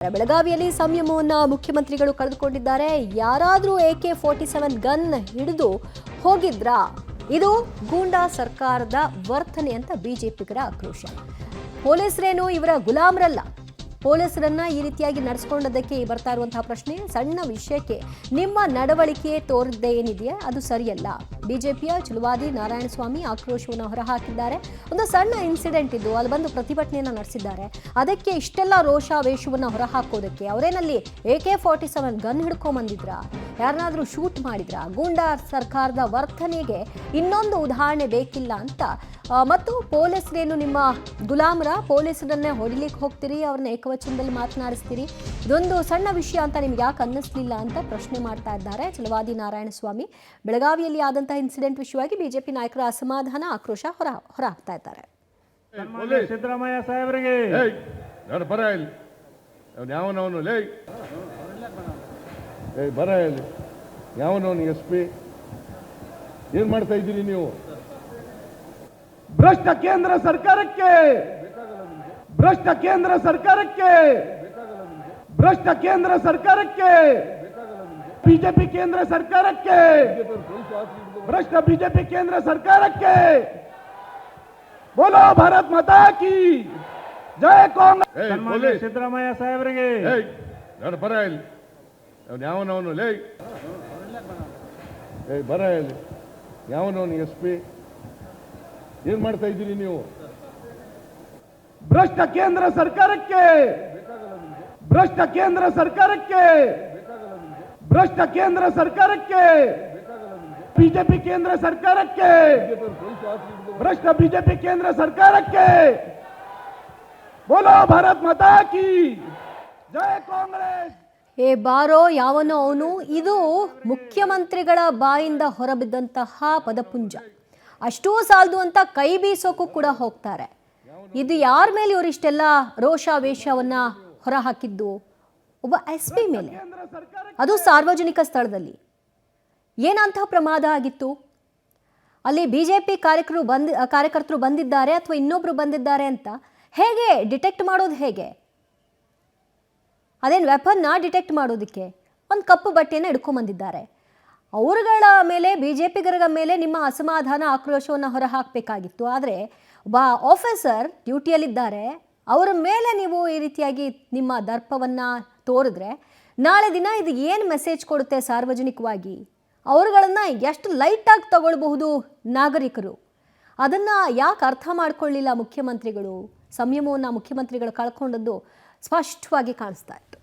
ಬೆಳಗಾವಿಯಲ್ಲಿ ಸಂಯಮವನ್ನು ಮುಖ್ಯಮಂತ್ರಿಗಳು ಕಳೆದುಕೊಂಡಿದ್ದಾರೆ. ಯಾರಾದರೂ AK-47 ಗನ್ ಹಿಡಿದು ಹೋಗಿದ್ರಾ? ಇದು ಗೂಂಡಾ ಸರ್ಕಾರದ ವರ್ತನೆ ಅಂತ ಬಿಜೆಪಿಗರ ಆಕ್ರೋಶ. ಪೊಲೀಸರೇನು ಇವರ ಗುಲಾಮರಲ್ಲ. ಪೊಲೀಸರನ್ನ ಈ ರೀತಿಯಾಗಿ ನಡೆಸಿಕೊಂಡದಕ್ಕೆ ಬರ್ತಾ ಇರುವಂತಹ ಪ್ರಶ್ನೆ, ಸಣ್ಣ ವಿಷಯಕ್ಕೆ ನಿಮ್ಮ ನಡವಳಿಕೆ ತೋರಿದ್ದೇ ಏನಿದೆಯಾ ಅದು ಸರಿಯಲ್ಲ. ಬಿಜೆಪಿಯ ಚಲುವಾದಿ ನಾರಾಯಣಸ್ವಾಮಿ ಆಕ್ರೋಶವನ್ನು ಹೊರಹಾಕಿದ್ದಾರೆ. ಒಂದು ಸಣ್ಣ ಇನ್ಸಿಡೆಂಟ್ ಇದ್ದು ಅಲ್ಲಿ ಬಂದು ಪ್ರತಿಭಟನೆಯನ್ನು ನಡೆಸಿದ್ದಾರೆ. ಅದಕ್ಕೆ ಇಷ್ಟೆಲ್ಲ ರೋಷಾವೇಶವನ್ನು ಹೊರಹಾಕೋದಕ್ಕೆ ಅವರೇನಲ್ಲಿ AK-47 ಗನ್ ಹಿಡ್ಕೊಂಬಂದಿದ್ರಾ? ಯಾರನ್ನಾದ್ರೂ ಶೂಟ್ ಮಾಡಿದ್ರಾ? ಗೂಂಡಾ ಸರ್ಕಾರದ ವರ್ತನೆಗೆ ಇನ್ನೊಂದು ಉದಾಹರಣೆ ಬೇಕಿಲ್ಲ ಅಂತ ಮತ್ತು ಪೊಲೀಸರೇನು ನಿಮ್ಮ ಗುಲಾಮರ? ಪೊಲೀಸರನ್ನೇ ಹೊಡಿಲಿಕ್ಕೆ ಹೋಗ್ತೀರಿ, ಅವ್ರನ್ನ ಏಕವಚನದಲ್ಲಿ ಮಾತನಾಡಿಸ್ತೀರಿ, ಇದೊಂದು ಸಣ್ಣ ವಿಷಯ ಅಂತ ನಿಮ್ಗೆ ಯಾಕೆ ಅನ್ನಿಸ್ಲಿಲ್ಲ ಅಂತ ಪ್ರಶ್ನೆ ಮಾಡ್ತಾ ಇದ್ದಾರೆ ಚಲವಾದಿ ನಾರಾಯಣಸ್ವಾಮಿ. ಬೆಳಗಾವಿಯಲ್ಲಿ ಆದಂತಹ ಇನ್ಸಿಡೆಂಟ್ ವಿಷಯವಾಗಿ ಬಿಜೆಪಿ ನಾಯಕರ ಅಸಮಾಧಾನ, ಆಕ್ರೋಶ ಹೊರಹಾಕ್ತಾ ಇದ್ದಾರೆ. ಸಿದ್ದರಾಮಯ್ಯ ಸಾಹೇಬರಿಗೆ ಯಾವನವನು SP ಏನ್ ಮಾಡ್ತಾ ಇದ್ದೀರಿ ನೀವು? ಭ್ರಷ್ಟ ಕೇಂದ್ರ ಸರ್ಕಾರಕ್ಕೆ, ಭ್ರಷ್ಟ ಕೇಂದ್ರ ಸರ್ಕಾರಕ್ಕೆ, ಭ್ರಷ್ಟ ಕೇಂದ್ರ ಸರ್ಕಾರಕ್ಕೆ, ಬಿಜೆಪಿ ಕೇಂದ್ರ ಸರ್ಕಾರಕ್ಕೆ, ಭ್ರಷ್ಟ ಬಿಜೆಪಿ ಕೇಂದ್ರ ಸರ್ಕಾರಕ್ಕೆ ಬೋಲೋ ಭಾರತ್ ಮಾತಾ ಕಿ ಜಯ. ಕಾಂಗ್ರೆಸ್ ಸಿದ್ದರಾಮಯ್ಯ ಸಾಹೇಬರಿಗೆ ಬರ ಇಲ್ಲಿ ಯಾವನವನು ಬರ ಇಲ್ಲಿ ಯಾವನವನು SP ಏನ್ ಮಾಡ್ತಾ ಇದ್ದೀರಿ ನೀವು? ಭ್ರಷ್ಟ ಕೇಂದ್ರ ಸರ್ಕಾರಕ್ಕೆ, ಭ್ರಷ್ಟ ಕೇಂದ್ರ ಸರ್ಕಾರಕ್ಕೆ, ಭ್ರಷ್ಟ ಕೇಂದ್ರ ಸರ್ಕಾರಕ್ಕೆ, ಬಿಜೆಪಿ ಕೇಂದ್ರ ಸರ್ಕಾರಕ್ಕೆ, ಭ್ರಷ್ಟ ಬಿಜೆಪಿ ಕೇಂದ್ರ ಸರ್ಕಾರಕ್ಕೆ ಬೋಲೋ ಭಾರತ್ ಮಾತಾ ಕಿ ಜಯ. ಕಾಂಗ್ರೆಸ್ ಬಾರೋ ಯಾವನೋ ಅವನು, ಇದು ಮುಖ್ಯಮಂತ್ರಿಗಳ ಬಾಯಿಂದ ಹೊರಬಿದ್ದಂತಹ ಪದಪುಂಜ. ಅಷ್ಟೂ ಸಾಲದು ಅಂತ ಕೈ ಬೀಸೋಕ್ಕೂ ಕೂಡ ಹೋಗ್ತಾರೆ. ಇದು ಯಾರ ಮೇಲೆ ಇವರು ಇಷ್ಟೆಲ್ಲ ರೋಷಾವೇಶವನ್ನ ಹೊರಹಾಕಿದ್ದು? ಒಬ್ಬ SP ಮೇಲೆ, ಅದು ಸಾರ್ವಜನಿಕ ಸ್ಥಳದಲ್ಲಿ. ಏನಂತಹ ಪ್ರಮಾದ ಆಗಿತ್ತು? ಅಲ್ಲಿ ಬಿಜೆಪಿ ಕಾರ್ಯಕರ್ತರು ಬಂದಿದ್ದಾರೆ ಅಥವಾ ಇನ್ನೊಬ್ರು ಬಂದಿದ್ದಾರೆ ಅಂತ ಹೇಗೆ ಡಿಟೆಕ್ಟ್ ಮಾಡೋದು? ಹೇಗೆ ಅದೇನು ವೆಪನ್ನ ಡಿಟೆಕ್ಟ್ ಮಾಡೋದಕ್ಕೆ ಒಂದು ಕಪ್ಪು ಬಟ್ಟೆಯನ್ನು ಹಿಡ್ಕೊಂಬಂದಿದ್ದಾರೆ. ಅವರುಗಳ ಮೇಲೆ, ಬಿಜೆಪಿಗರ ಮೇಲೆ ನಿಮ್ಮ ಅಸಮಾಧಾನ, ಆಕ್ರೋಶವನ್ನು ಹೊರಹಾಕಬೇಕಾಗಿತ್ತು. ಆದರೆ ಒಬ್ಬ ಆಫೀಸರ್ ಡ್ಯೂಟಿಯಲ್ಲಿದ್ದಾರೆ, ಅವರ ಮೇಲೆ ನೀವು ಈ ರೀತಿಯಾಗಿ ನಿಮ್ಮ ದರ್ಪವನ್ನು ತೋರಿದ್ರೆ ನಾಳೆ ದಿನ ಇದು ಏನು ಮೆಸೇಜ್ ಕೊಡುತ್ತೆ ಸಾರ್ವಜನಿಕವಾಗಿ? ಅವರುಗಳನ್ನು ಎಷ್ಟು ಲೈಟಾಗಿ ತಗೊಳ್ಬಹುದು ನಾಗರಿಕರು? ಅದನ್ನು ಯಾಕೆ ಅರ್ಥ ಮಾಡ್ಕೊಳ್ಳಿಲ್ಲ ಮುಖ್ಯಮಂತ್ರಿಗಳು? ಸಂಯಮವನ್ನು ಮುಖ್ಯಮಂತ್ರಿಗಳು ಕಳ್ಕೊಂಡದ್ದು ಸ್ಪಷ್ಟವಾಗಿ ಕಾಣಿಸ್ತಾ ಇತ್ತು.